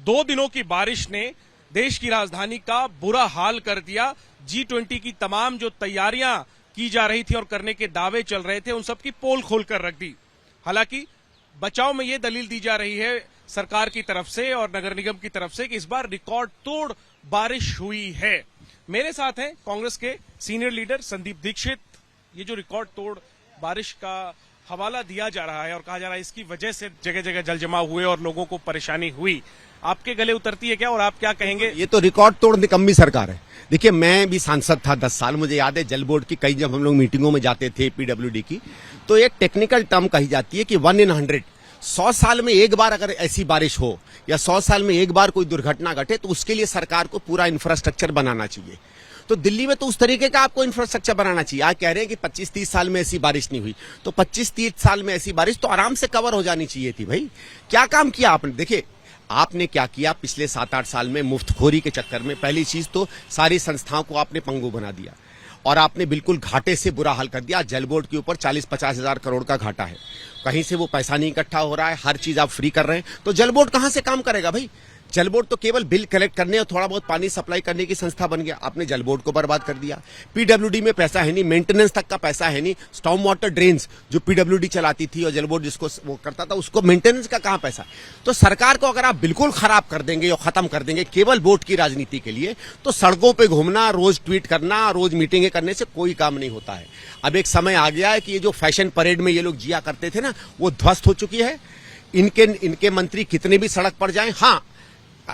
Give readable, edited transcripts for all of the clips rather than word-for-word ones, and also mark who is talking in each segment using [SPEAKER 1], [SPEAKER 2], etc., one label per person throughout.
[SPEAKER 1] 2 दिनों की बारिश ने देश की राजधानी का बुरा हाल कर दिया। G20 की तमाम जो तैयारियां की जा रही थी और करने के दावे चल रहे थे, उन सब की पोल खोल कर रख दी। हालांकि बचाव में यह दलील दी जा रही है सरकार की तरफ से और नगर निगम की तरफ से कि इस बार रिकॉर्ड तोड़ बारिश हुई है। मेरे साथ हैं कांग्रेस के सीनियर लीडर संदीप दीक्षित। ये जो रिकॉर्ड तोड़ बारिश का हवाला दिया जा रहा है और कहा जा रहा है इसकी वजह से जगह जगह जल जमाव हुए और लोगों को परेशानी हुई, आपके गले उतरती है क्या और आप क्या कहेंगे?
[SPEAKER 2] ये तो रिकॉर्ड तोड़ निकम्मी सरकार है। देखिए, मैं भी सांसद था 10 साल, मुझे याद है जल बोर्ड की कई जब हम लोग मीटिंगों में जाते थे पीडब्ल्यूडी की, तो एक टेक्निकल टर्म कही जाती है कि 1 in 100, 100 साल में एक बार अगर ऐसी बारिश हो या 100 साल में एक बार कोई दुर्घटना घटे तो उसके लिए सरकार को पूरा इंफ्रास्ट्रक्चर बनाना चाहिए। तो दिल्ली में तो उस तरीके का आपको इंफ्रास्ट्रक्चर बनाना चाहिए। आज कह रहे हैं कि 25-30 साल में ऐसी बारिश नहीं हुई, तो 25-30 साल में ऐसी बारिश तो आराम से कवर हो जानी चाहिए थी। भाई क्या काम किया आपने? देखिए, आपने क्या किया पिछले 7-8 साल में मुफ्तखोरी के चक्कर में? पहली चीज तो सारी संस्थाओं को आपने पंगु बना दिया और आपने बिल्कुल घाटे से बुरा हाल कर दिया। जल बोर्ड के ऊपर 40-50 हजार करोड़ का घाटा है, कहीं से वो पैसा नहीं इकट्ठा हो रहा है, हर चीज आप फ्री कर रहे हैं, तो जल बोर्ड कहां से काम करेगा भाई? जल बोर्ड तो केवल बिल कलेक्ट करने और थोड़ा बहुत पानी सप्लाई करने की संस्था बन गया। आपने जल बोर्ड को बर्बाद कर दिया। पीडब्ल्यूडी में पैसा है नहीं, मेंटेनेंस तक का पैसा है नहीं। स्टॉर्म वाटर ड्रेन्स जो पीडब्ल्यूडी चलाती थी और जल बोर्ड जिसको वो करता था, उसको मेंटेनेंस का कहां पैसा? तो सरकार को अगर आप बिल्कुल खराब कर देंगे और खत्म कर देंगे केवल वोट की राजनीति के लिए, तो सड़कों पर घूमना, रोज ट्वीट करना, रोज मीटिंगें करने से कोई काम नहीं होता है। अब एक समय आ गया है कि ये जो फैशन परेड में ये लोग जिया करते थे ना, वो ध्वस्त हो चुकी है। इनके मंत्री कितने भी सड़क पर जाएं, हाँ,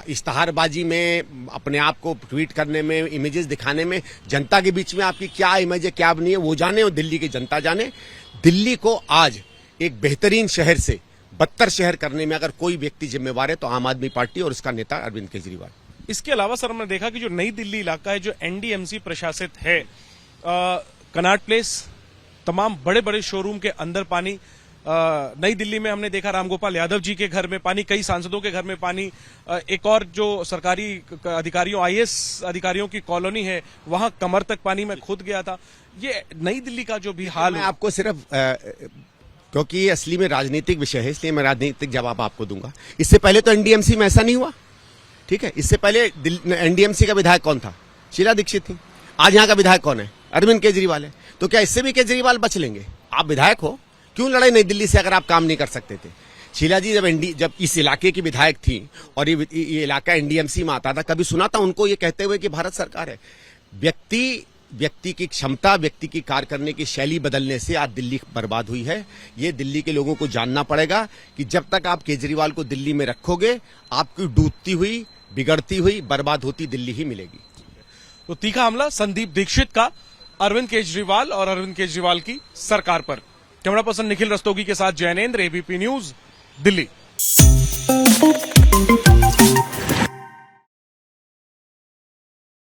[SPEAKER 2] इश्तहारबाजी में, अपने आप को ट्वीट करने में, इमेजेस दिखाने में, जनता के बीच में आपकी क्या इमेज है क्या नहीं है वो जाने और दिल्ली की जनता जाने। दिल्ली को आज एक बेहतरीन शहर से बदतर शहर करने में अगर कोई व्यक्ति जिम्मेवार है तो आम आदमी पार्टी और उसका नेता अरविंद केजरीवाल।
[SPEAKER 1] इसके अलावा सर, हमने देखा कि जो नई दिल्ली इलाका है जो एनडीएमसी प्रशासित है, कनॉट प्लेस, तमाम बड़े बड़े शोरूम के अंदर पानी। नई दिल्ली में हमने देखा रामगोपाल यादव जी के घर में पानी, कई सांसदों के घर में पानी। एक और जो सरकारी अधिकारियों, आईएएस अधिकारियों की कॉलोनी है, वहां कमर तक पानी में खुद गया था। ये नई दिल्ली का जो भी हाल,
[SPEAKER 2] मैं आपको सिर्फ क्योंकि ये असली में राजनीतिक विषय है इसलिए मैं राजनीतिक जवाब आपको दूंगा। इससे पहले तो एनडीएमसी में ऐसा नहीं हुआ, ठीक है? इससे पहले एनडीएमसी का विधायक कौन था? शीला दीक्षित थी। आज यहाँ का विधायक कौन है? अरविंद केजरीवाल है। तो क्या इससे भी केजरीवाल बच लेंगे? आप विधायक हो, क्यों लड़ाई नई दिल्ली से अगर आप काम नहीं कर सकते थे? शीला जी जब इस इलाके की विधायक थी और ये इलाका एनडीएमसी में आता था, कभी सुना था उनको ये कहते हुए कि भारत सरकार है? व्यक्ति की क्षमता, व्यक्ति की कार्य करने की शैली बदलने से आज दिल्ली बर्बाद हुई है। ये दिल्ली के लोगों को जानना पड़ेगा कि जब तक आप केजरीवाल को दिल्ली में रखोगे, आपकी डूबती हुई, बिगड़ती हुई, बर्बाद होती दिल्ली ही मिलेगी।
[SPEAKER 1] तो तीखा हमला संदीप दीक्षित का अरविंद केजरीवाल और अरविंद केजरीवाल की सरकार पर। कैमरा पर्सन निखिल रस्तोगी के साथ जैनेंद्र, एबीपी न्यूज, दिल्ली।